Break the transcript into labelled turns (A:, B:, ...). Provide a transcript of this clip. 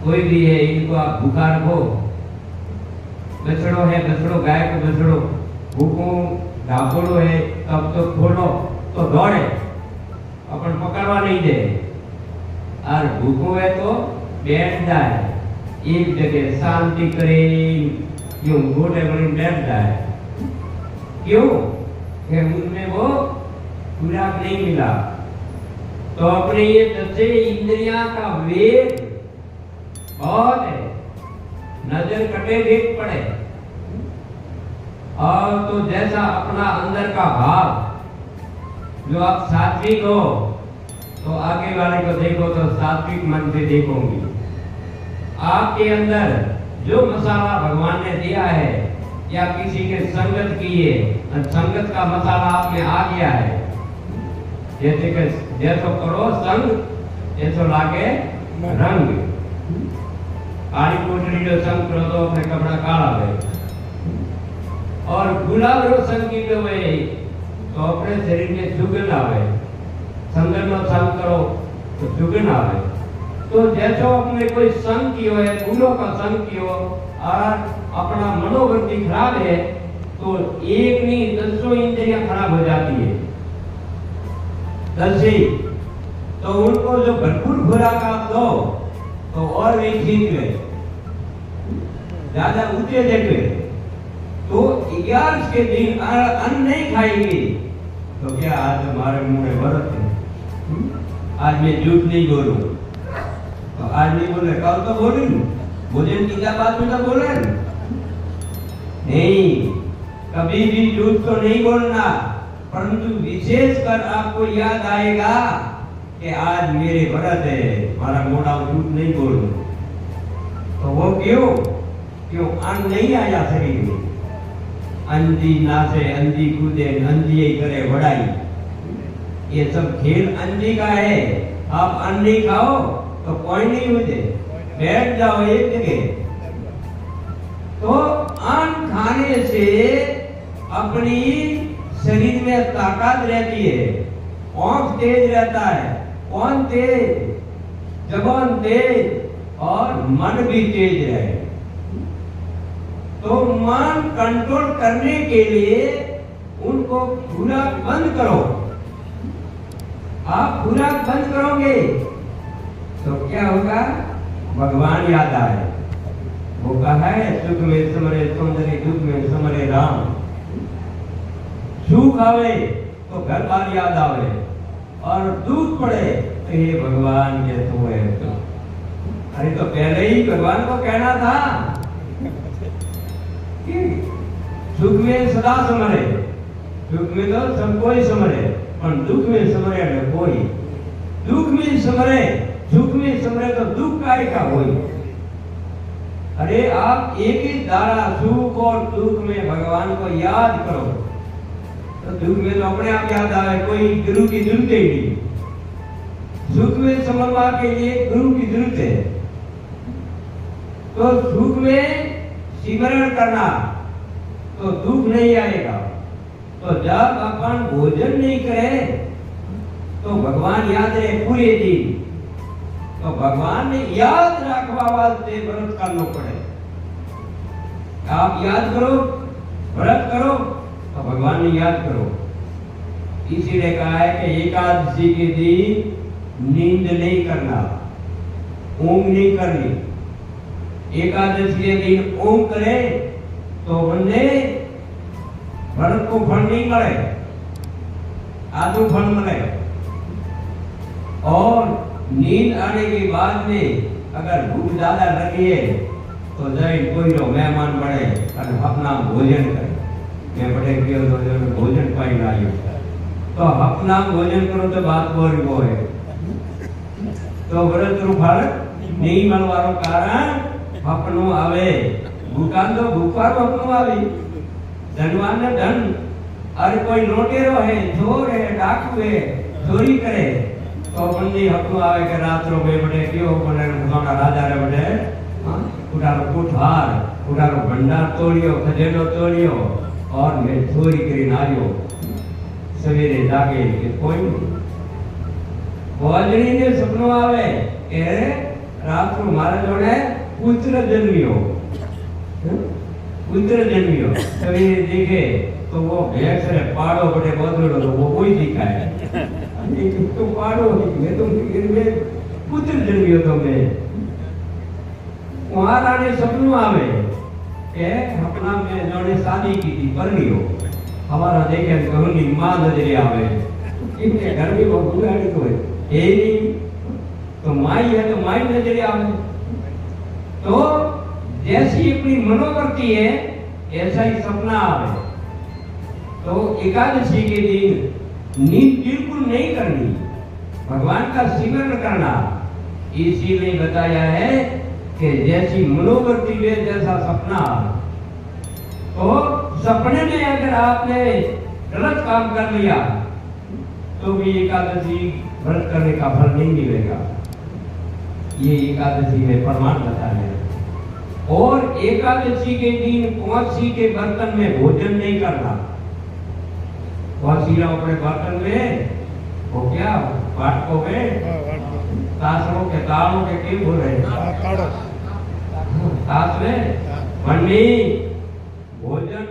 A: कोई भी है इनको आप भूखा रखो, बछड़ो है बछड़ो, गाय को बछड़ो, भूखो ढाकोड़ो है तब तो खोलो तो दौड़े, अपन पकड़वा नहीं दे, और भूखो है तो बैठ जाए एक जगह शांति करे, क्यों गोटे बड़ी बैठ जाए, क्यों कि उनमें वो खुराक नहीं मिला। तो अपने ये दसे इंद्रियां का वेग बहुत है, नजर कटे वेग पड़े, और तो जैसा अपना अंदर का भाव जो आप सात्विक हो तो आगे वाले को देखो तो सात्विक मन से देखोगे। आपके अंदर जो मसाला भगवान ने दिया है या किसी के संगत की है, संगत का मसाला आप में आ गया है, जैसे कि जैसो करो संग जैसो लागे रंग, काली कोटरी जो संग करो तो अपने कपड़ा काला है, और गुलाब रो संग की जो है तो अपने शरीर में सुगंध आवे, संगत में संग करो तो सुगंध आवे। तो जैसो अपने कोई संग कियो है, गुणों का संग कियो और अपना मनोवृत्ति खराब है तो एक नहीं दसों इंद्रियां खराब हो जाती है। दसी तो उनको जो भरपूर खुराक आप दो तो और भी ठीक है, ज्यादा ऊंचे देखे तो 11 के दिन अन्न नहीं खाएंगे तो क्या आज हमारे मुंह में व्रत है, आज मैं झूठ नहीं बोलूं, तो आज नहीं बोले कल तो बोलूं, भोजन की बात में तो बोले नहीं, कभी भी झूठ तो नहीं बोलना, परंतु विशेष कर आपको याद आएगा कि आज मेरे व्रत है, हमारा मोड़ा झूठ नहीं बोलूं। तो वो क्यों अन्न नहीं आया शरीर में, अंधी नाचे अंधी कूदे अंधी करे बढ़ाई, ये सब खेल अंधी का है। आप अन्न नहीं खाओ तो कोई नहीं मुझे बैठ जाओ एक जगह। तो अन्न खाने से अपनी शरीर में ताकत रहती है, आंख तेज रहता है, कौन तेज, जबान तेज और मन भी तेज है। तो मन कंट्रोल करने के लिए उनको खुराक बंद करो। आप खुराक बंद करोगे तो क्या होगा, भगवान याद आए, वो कहा है सुख में समरे सौंदर्य, दुख में समरे राम। सुख आवे तो घर बार याद आवे, और दुख पड़े तो ये भगवान के तो है। अरे तो पहले ही भगवान को कहना था कि सुख में सदा समरे, सुख में तो सब कोई समरे, पर दुख में समरे न कोई, दुख में समरे, सुख में समरे तो दुख काय का होई। अरे आप एक ही धारा सुख और दुख में भगवान को याद करो तो दुख में तो अपने आप याद आए, कोई गुरु की जरूरत ही नहीं। सुख में समझवा के लिए गुरु की जरूरत है। तो सुख में सिमरण करना तो दुख नहीं आएगा। तो जब अपन भोजन नहीं करे तो भगवान याद रहे पूरे दिन, तो भगवान ने याद रखवा वास्ते व्रत करना पड़े। आप याद करो, व्रत करो तो भगवान ने याद करो। इसीलिए कहा है कि एकादशी के दिन नींद नहीं करना, ऊंग नहीं करनी। एकादशी के दिन ऊंग करे तो बंदे व्रत को फल नहीं मिले, आधो फल मिले। और नींद आने के बाद में अगर भूख ज्यादा लगी है तो जाए कोई रो मेहमान बड़े और अपना भोजन करे। मैं बड़े भोजन पाई लाइयो तो अपना भोजन करो तो बात बोल वो है। तो व्रत रू फल नहीं મળવાનું કારણ अपनो आवे, भूखान तो भूखा अपनो आवी, धनवान ने धन। अरे कोई लौटेरो है, चोर है, डाकू है, चोरी करे तो बंदी अपनो आवे के रात रो बे बड़े क्यों बने भगवान राजा रे बड़े उठारो कोठार, उठारो भंडार तोड़ियो, खजेनो तोड़ियो और मैं चोरी करी आयो। सवेरे जागे के कोई भोजनी ने सपनो आवे के रात को मारे जोड़े पुत्र जन्मियो, पुत्र जन्मियो। तो ये देखे तो वो भेड़ से पाड़ो बड़े बदलो तो वो कोई दिखाए तो पाड़ो मैं तो में पुत्र जन्मियो तो मैं वहां ने सपनों आवे के अपना में जोड़े शादी की थी परनियो हमारा देखे कहूंगी मां नजरे आवे इनके घर में वो बुलाड़ी तो है नहीं तो माई है तो माई नजरे आवे। तो जैसी अपनी मनोवृत्ति है ऐसा ही सपना आवे। तो एकादशी के दिन नींद बिल्कुल नहीं करनी, भगवान का सिमरन करना। इसीलिए बताया है कि जैसी मनोवृत्ति में जैसा सपना आवे। तो सपने में अगर आपने गलत काम कर लिया तो भी एकादशी व्रत करने का फल नहीं मिलेगा। ये एकादशी में प्रमाण बताया है। और एकादशी के दिन कौसी के बर्तन में भोजन नहीं करना। कौसी अपने बर्तन में वो क्या वाटकों में तासरों के ताड़ों के क्यों बोल रहे ताश में पन्नी भोजन